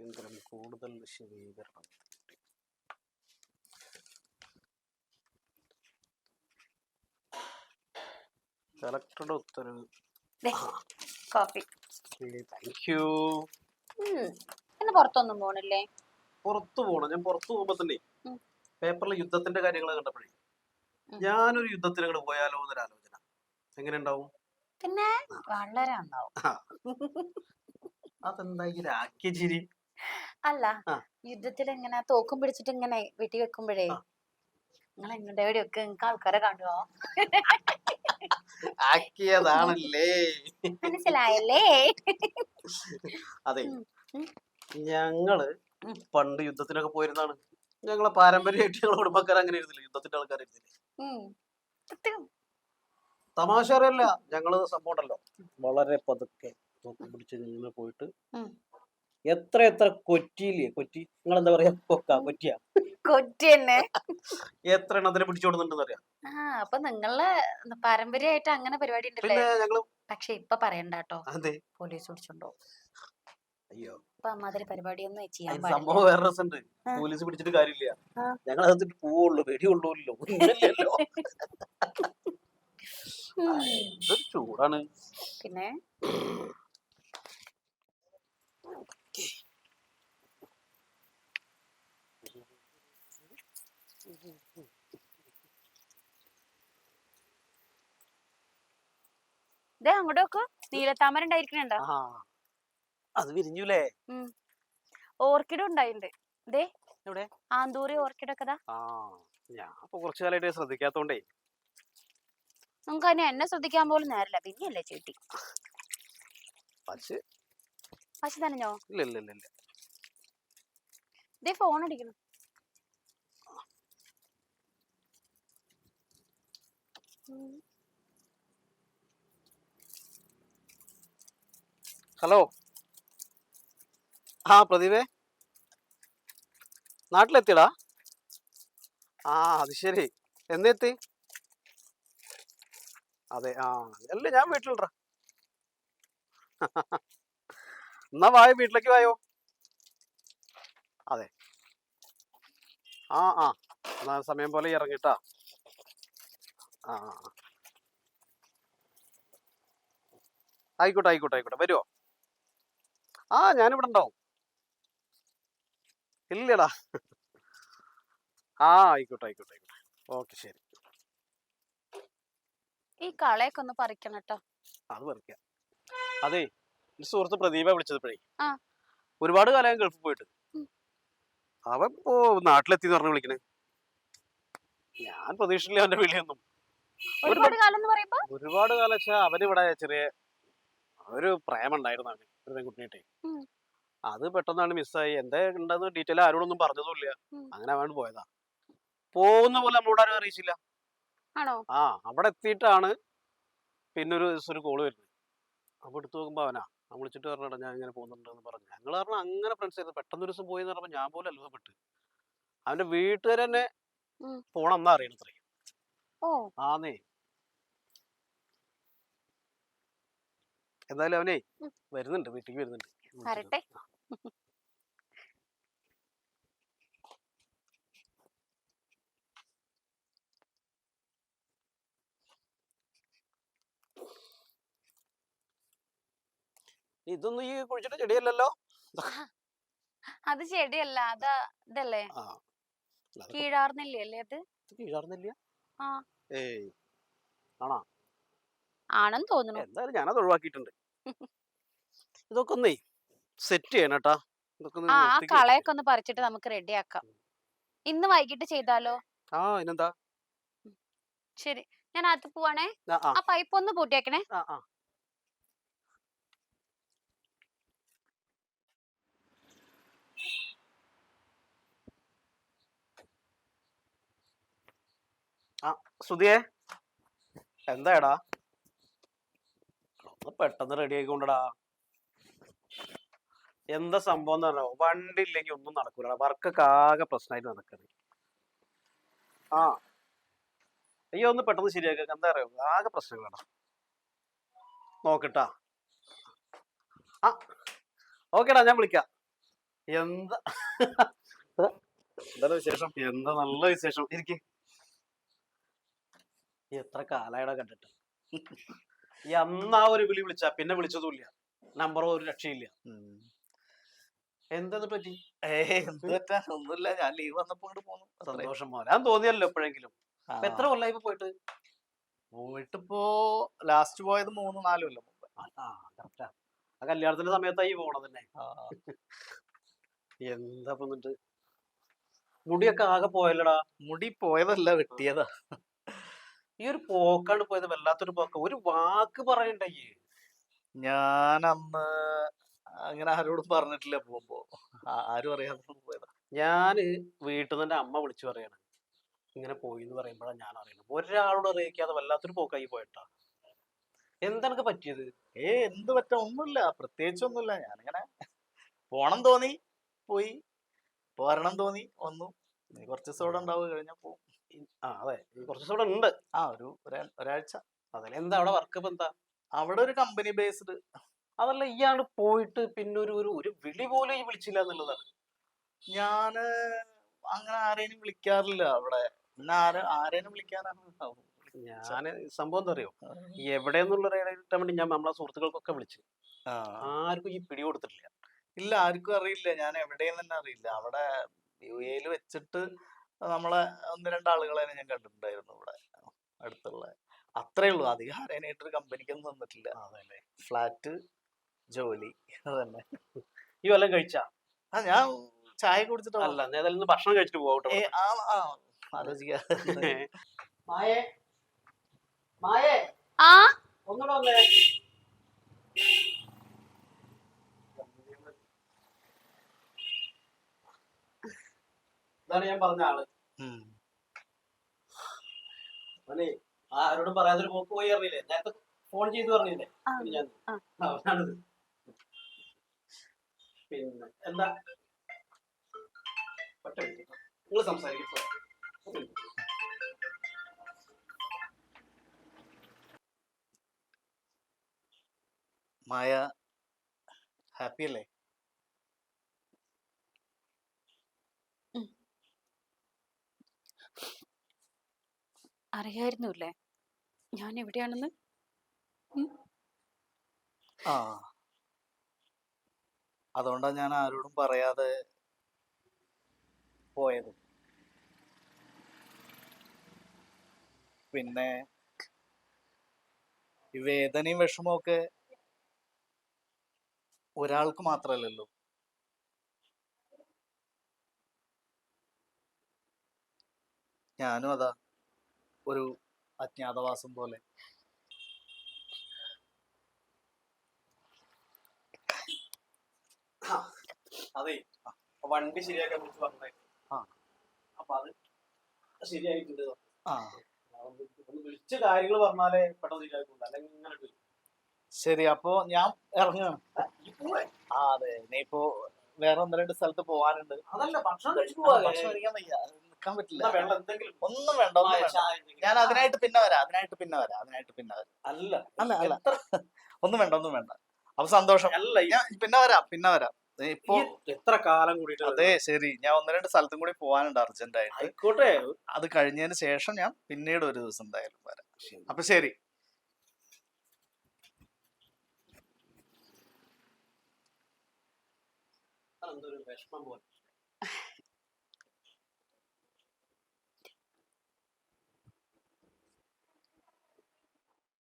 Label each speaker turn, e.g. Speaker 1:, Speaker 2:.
Speaker 1: ഭയങ്കരം കൂടുതൽ വിശദീകരണം. കളക്ടറുടെ ഉത്തരവ്.
Speaker 2: കോഫി.
Speaker 1: Thank you.
Speaker 2: ഇന്ന് പുറത്തൊന്നും പോണില്ലേ?
Speaker 1: പുറത്തു പോകണം. ഞാൻ പുറത്തു പോകുമ്പോ തന്നെ പേപ്പറിൽ യുദ്ധത്തിന്റെ കാര്യങ്ങൾ കണ്ടപ്പോഴേ ഞാനൊരു യുദ്ധത്തിന് അങ്ങോട്ട് പോയാലോ എന്നൊരു ആലോചന. എങ്ങനെ ഉണ്ടാവും?
Speaker 2: പിന്നെ വളരെ ഉണ്ടാവും.
Speaker 1: അതെന്താ ഈ രാജ്യചിരി?
Speaker 2: അല്ല, യുദ്ധത്തിൽ ഇങ്ങനെ തോക്കും പിടിച്ചിട്ട് ഇങ്ങനെ വെട്ടി വെക്കുമ്പോഴേ നിങ്ങൾ എങ്ങടെ എവിടെയൊക്കെ നിങ്ങൾക്ക് ആൾക്കാരെ കാണുവോ?
Speaker 1: ആക്കിയതാണല്ലേ,
Speaker 2: മനസ്സിലായല്ലേ?
Speaker 1: അതെ, ഞങ്ങള് പണ്ട് യുദ്ധത്തിനൊക്കെ പോയിരുന്നാണ്. ഞങ്ങളെ പാരമ്പര്യമായിട്ട് ഞങ്ങളെ കുടുംബക്കാർ അങ്ങനെ ഇരുന്നില്ല, യുദ്ധത്തിന്റെ ആൾക്കാരിരുന്നില്ല. തമാശ അറിയല്ല, ഞങ്ങള് സംഭവം ഉണ്ടല്ലോ വളരെ പതുക്കെ തോക്കും പിടിച്ച് നിന്ന് പോയിട്ട് എത്ര എത്ര കൊറ്റിയില്ലേ, കൊറ്റി നിങ്ങൾ എന്താ പറയാ, കൊറ്റിയാ,
Speaker 2: കൊറ്റി തന്നെ
Speaker 1: എത്ര എണ്ണത്തിനെ പിടിച്ചോടുന്നുണ്ടെന്ന് അറിയാം.
Speaker 2: അപ്പൊ നിങ്ങളെ പാരമ്പര്യമായിട്ട് അങ്ങനെ പരിപാടി ഉണ്ടല്ലേ? പക്ഷെ ഇപ്പൊ പറയണ്ട കേട്ടോ, പോലീസ് പിടിച്ചോണ്ടോ.
Speaker 1: അയ്യോ,
Speaker 2: ഇപ്പൊ അമ്മാതിരി പരിപാടിയൊന്നും ചെയ്യാൻ
Speaker 1: സംഭവം വേറെ രസമുണ്ട്. പോലീസ് പിടിച്ചിട്ട് കാര്യമില്ല, ഞങ്ങൾ അതിട്ട് പോവുള്ളൂ, വെടിയുള്ളൂല്ലോ. ചൂടാണ്
Speaker 2: പിന്നെ. അങ്ങോട്ട് നോക്കൂ, നീലത്താമര ഉണ്ടായിരിക്കണുണ്ടോ?
Speaker 1: അത് വിരിഞ്ഞൂലേ?
Speaker 2: ഓർക്കിഡ് ഉണ്ടായിട്ടുണ്ട്. ദേ ആന്തൂറി ഓർക്കിഡ് ഒക്കെ.
Speaker 1: ഞാൻ കുറച്ചു കാലമായിട്ട് ശ്രദ്ധിക്കാത്തോണ്ടേ
Speaker 2: നമുക്ക് അതിനെ എന്നെ ശ്രദ്ധിക്കാൻ പോലും നേരില്ല. പിന്നെയല്ലേ ചേട്ടി പശു തന്നെയോ?
Speaker 1: ഇല്ല.
Speaker 2: ദേ ഫോൺ അടിക്കണം.
Speaker 1: ഹലോ, പ്രദീപേ, നാട്ടിലെത്തിയടാ? അത് ശരി, എന്നെത്തി? അതെ, അല്ല ഞാൻ വീട്ടിലുണ്ടാ. എന്നാ വായോ, വീട്ടിലേക്ക് വായോ. അതെ, എന്നാ സമയം പോലെ ഇറങ്ങിട്ടാ. ആയിക്കോട്ടെ, വരുവോ? ഞാനിവിടെ ഉണ്ടാവും. ഇല്ലടാ. ആയിക്കോട്ടെ. ഓക്കെ, ശരി.
Speaker 2: ഈ കളയൊക്കെ ഒന്ന് പറിക്കണം കേട്ടോ.
Speaker 1: അത് പറിക്കാം. അതെ, സുഹൃത്ത് പ്രദീപ വിളിച്ചപ്പോഴേ ഒരുപാട് കാലം ഗൾഫിൽ പോയിട്ട് അവൻ ഇപ്പോ നാട്ടിലെത്തി പറഞ്ഞു വിളിക്കണേ. ഞാൻ പ്രതീക്ഷിച്ചില്ല അവന്റെ വിളിയൊന്നും. ഒരുപാട് കാലം വെച്ചാ അവനിവിടെ ചെറിയ ഒരു പ്രേമുണ്ടായിരുന്നു അവന്, ഒരു പെൺകുട്ടിയായിട്ടേ. അത് പെട്ടെന്നാണ് മിസ്സായി. എന്താ ഉണ്ടെന്ന് ഡീറ്റെയിൽ ആരോടൊന്നും പറഞ്ഞതുമില്ല. അങ്ങനെ അവൻ പോയതാ. പോകുന്ന പോലെ നമ്മളോട് ആരും അറിയിച്ചില്ല. അവിടെ എത്തിയിട്ടാണ് പിന്നെ ഒരു കോള് വരുന്നത്. അപ്പൊ എടുത്തു നോക്കുമ്പോ അവനാ. വിളിച്ചിട്ട് പറഞ്ഞാ ഞാൻ ഇങ്ങനെ പോകുന്നുണ്ടെന്ന് പറഞ്ഞു. ഞങ്ങൾ പറഞ്ഞ അങ്ങനെ ഫ്രണ്ട്സ് ആയിരുന്നു. പെട്ടെന്ന് ഒരു ദിവസം പോയെന്ന് പറഞ്ഞപ്പോ ഞാൻ പോലും അത്ഭുതപ്പെട്ടു. അവന്റെ വീട്ടുകാർ തന്നെ പോണെന്നാ അറിയണത്രേ. ആന്നേ. എന്തായാലും അവനേ വരുന്നുണ്ട്, വീട്ടിലേക്ക് വരുന്നുണ്ട്. ഇതൊന്നും ഈ കുഴിച്ചിട്ട ചെടിയല്ലല്ലോ?
Speaker 2: അത് ചെടിയല്ല, ഇതല്ലേ കീഴാർന്നില്ലേ? അത്
Speaker 1: കീഴാർന്നില്ല? ആണോ?
Speaker 2: ആണെന്ന് തോന്നുന്നു.
Speaker 1: എന്തായാലും ഞാനത് ഒഴിവാക്കിയിട്ടുണ്ട്. ഇതൊക്കെ ഒന്നേ സെറ്റ് ചെയ്യണട്ടാ.
Speaker 2: കളയൊക്കെ ഒന്ന് പറിച്ചിട്ട് നമുക്ക് റെഡിയാക്കാം. ഇന്ന് വൈകിട്ട് ചെയ്താലോ?
Speaker 1: ഇന്നെന്താ?
Speaker 2: ശരി, ഞാൻ അകത്ത് പോവാണേ. ആ പൈപ്പ് ഒന്ന് പൂട്ടിയേക്കണേ.
Speaker 1: സുധിയേ, എന്താടാ? പെട്ടെന്ന് റെഡി ആയിക്കൊണ്ടടാ. എന്താ സംഭവം എന്ന് പറഞ്ഞോ, വണ്ടി ഇല്ലെങ്കിൽ ഒന്നും നടക്കൂല. വർക്കൊക്കെ ആകെ പ്രശ്നമായിട്ട് നടക്കണേ. അയ്യോ, ഒന്ന് പെട്ടെന്ന് ശരിയാക്കുക. എന്താ അറിയോ, ആകെ പ്രശ്നങ്ങളാണ്. നോക്കട്ടാ. ഓക്കേടാ, ഞാൻ വിളിക്കാം. എന്താ
Speaker 3: എന്താണ് വിശേഷം?
Speaker 1: എന്താ നല്ല വിശേഷം. ഇരിക്കെ. എത്ര കാലായടാ കണ്ടിട്ട്. ഈ അന്ന് ആ ഒരു വിളി വിളിച്ചാ പിന്നെ വിളിച്ചതുമില്ല, നമ്പറോ ഒരു രക്ഷയില്ല. എന്താ പറ്റി?
Speaker 3: എന്ത് പറ്റാ, ഒന്നുമില്ല. ഞാൻ ലീവ് വന്നപ്പോ ഇങ്ങോട്ട് പോന്നു.
Speaker 1: സന്തോഷം പോരാൻ തോന്നിയല്ലോ എപ്പോഴെങ്കിലും. എത്ര കൊല്ലായി ഇപ്പൊ പോയിട്ട്?
Speaker 3: പോയിട്ടിപ്പോ ലാസ്റ്റ് പോയത് 3-4 കൊല്ലം മുമ്പ്.
Speaker 1: കറക്റ്റാ. ആ കല്യാണത്തിന്റെ സമയത്തായി പോണത് തന്നെ. എന്താ എന്നിട്ട് മുടിയൊക്കെ ആകെ പോയല്ലടാ.
Speaker 3: മുടി പോയതല്ല, വെട്ടിയതാ.
Speaker 1: ഈ ഒരു പോക്കാണ് പോയത്, വല്ലാത്തൊരു പോക്ക. ഒരു വാക്ക് പറയണ്ടേ?
Speaker 3: ഞാൻ അന്ന് അങ്ങനെ ആരോടും പറഞ്ഞിട്ടില്ല പോകുമ്പോ. ആരും അറിയാതെ പോയതാ.
Speaker 1: ഞാന് വീട്ടിൽ നിന്ന് എന്റെ അമ്മ വിളിച്ചു പറയാണ് ഇങ്ങനെ പോയി എന്ന് പറയുമ്പോഴാണ് ഞാൻ അറിയുന്നത്. ഒരാളോട് അറിയിക്കാതെ വല്ലാത്തൊരു പോക്കായി പോയിട്ടാ. എന്തെനക്ക് പറ്റിയത്?
Speaker 3: എന്ത് പറ്റാ, ഒന്നുമില്ല, പ്രത്യേകിച്ചൊന്നുമില്ല. ഞാനിങ്ങനെ പോണം തോന്നി പോയി, പോരണം തോന്നി വന്നു. കുറച്ച് ദിവസം ഇവിടെ ഉണ്ടാവും, കഴിഞ്ഞാ പോവും.
Speaker 1: അതെ, കുറച്ച് ദിവസം ഇവിടെ ഉണ്ട്.
Speaker 3: ഒരാഴ്ച.
Speaker 1: അതല്ലേ. എന്താ അവിടെ വർക്ക് ഇപ്പൊ എന്താ?
Speaker 3: അവിടെ ഒരു കമ്പനി ബേസ്ഡ്.
Speaker 1: അതല്ല, ഇയാള് പോയിട്ട് പിന്നെ ഒരു വിളി പോലും ഈ വിളിച്ചില്ല എന്നുള്ളതാണ്.
Speaker 3: ഞാന് അങ്ങനെ ആരെയും വിളിക്കാറില്ല അവിടെ. പിന്നെ ആരേനും വിളിക്കാനാണ്.
Speaker 1: ഞാന് സംഭവം എന്താ അറിയോ, എവിടെയെന്നുള്ള കിട്ടാൻ വേണ്ടി ഞാൻ നമ്മളെ സുഹൃത്തുക്കൾക്കൊക്കെ വിളിച്ചു. ആർക്കും ഈ പിടി കൊടുത്തിട്ടില്ല.
Speaker 3: ഇല്ല, ആർക്കും അറിയില്ല ഞാൻ എവിടെയെന്ന് തന്നെ അറിയില്ല. അവിടെ UAE വെച്ചിട്ട് നമ്മളെ 1-2 ആളുകളെ ഞാൻ കണ്ടിട്ടുണ്ടായിരുന്നു ഇവിടെ അടുത്തുള്ള. അത്രേ ഉള്ളൂ. അധികം ആരേനായിട്ടൊരു കമ്പനിക്കൊന്നും വന്നിട്ടില്ല. ഫ്ലാറ്റ്, ജോലി, അതന്നെ.
Speaker 1: ഈ വല്ലതും കഴിച്ചാ?
Speaker 3: ഞാൻ ചായ കുടിച്ചിട്ടോ.
Speaker 1: അല്ല, ഏതായാലും ഭക്ഷണം കഴിച്ചിട്ട് പോകട്ടെ.
Speaker 3: ആലോചിക്കാ.
Speaker 1: ഒന്നുകൂടെ വന്നേ. ഇതാണ് ഞാൻ പറഞ്ഞ ആള്. ആരോടും പറയാതൊരു പോക്ക് പോയി അറിയില്ലേ, നേരത്തെ ഫോൺ ചെയ്ത് പറഞ്ഞില്ലേ ഞാൻ. അവനാണിത്. പിന്നെ എന്താ നിങ്ങൾ സംസാരിക്കും.
Speaker 3: മായ ഹാപ്പി അല്ലേ?
Speaker 2: അറിയായിരുന്നല്ലേ ഞാൻ എവിടെയാണെന്ന്?
Speaker 3: അതുകൊണ്ടാ ഞാൻ ആരോടും പറയാതെ പോയത്. പിന്നെ ഈ വേദനയും വിഷമമൊക്കെ ഒരാൾക്ക് മാത്രല്ലല്ലോ. ഞാനും അതാ, ഒരു അജ്ഞാതവാസം പോലെ.
Speaker 1: അതെ, വണ്ടി ശരിയാക്കാൻ വിളിച്ച് പറഞ്ഞേ. അപ്പൊ അത് ശരിയായിട്ടുണ്ട്. വിളിച്ച കാര്യങ്ങൾ പറഞ്ഞാലേ പെട്ടെന്ന് ശരിയായിട്ടുണ്ട്, അല്ലെങ്കിൽ ഇങ്ങനെ.
Speaker 3: ശരി, അപ്പൊ ഞാൻ ഇറങ്ങുകയാണ്. അതെ, ഇനിയിപ്പോ വേറെ 1-2 സ്ഥലത്ത് പോവാനുണ്ട്.
Speaker 1: അതല്ല, ഭക്ഷണം കഴിച്ചിട്ട്
Speaker 3: ഭക്ഷണം കഴിക്കാൻ വയ്യ, നിക്കാൻ പറ്റില്ല.
Speaker 1: വെള്ളം എന്തെങ്കിലും.
Speaker 3: ഒന്നും വേണ്ട, ഒന്നും വേണ്ട. ഞാൻ അതിനായിട്ട് പിന്നെ വരാം. അല്ല അല്ല അല്ല, ഒന്നും വേണ്ട, ഒന്നും വേണ്ട. അപ്പൊ സന്തോഷം. ഞാൻ പിന്നെ വരാം. ഇപ്പൊ
Speaker 1: എത്ര കാലം കൂടിയിട്ട്.
Speaker 3: അതെ, ശരി. ഞാൻ 1-2 സ്ഥലത്തും കൂടി പോവാനുണ്ട് അർജന്റായിട്ട്.
Speaker 1: ആയിക്കോട്ടെ.
Speaker 3: അത് കഴിഞ്ഞതിന് ശേഷം ഞാൻ പിന്നീട് ഒരു ദിവസം എന്തായാലും വരാം. അപ്പൊ ശരി.
Speaker 1: എന്തൊരു വിഷമം പോലെ.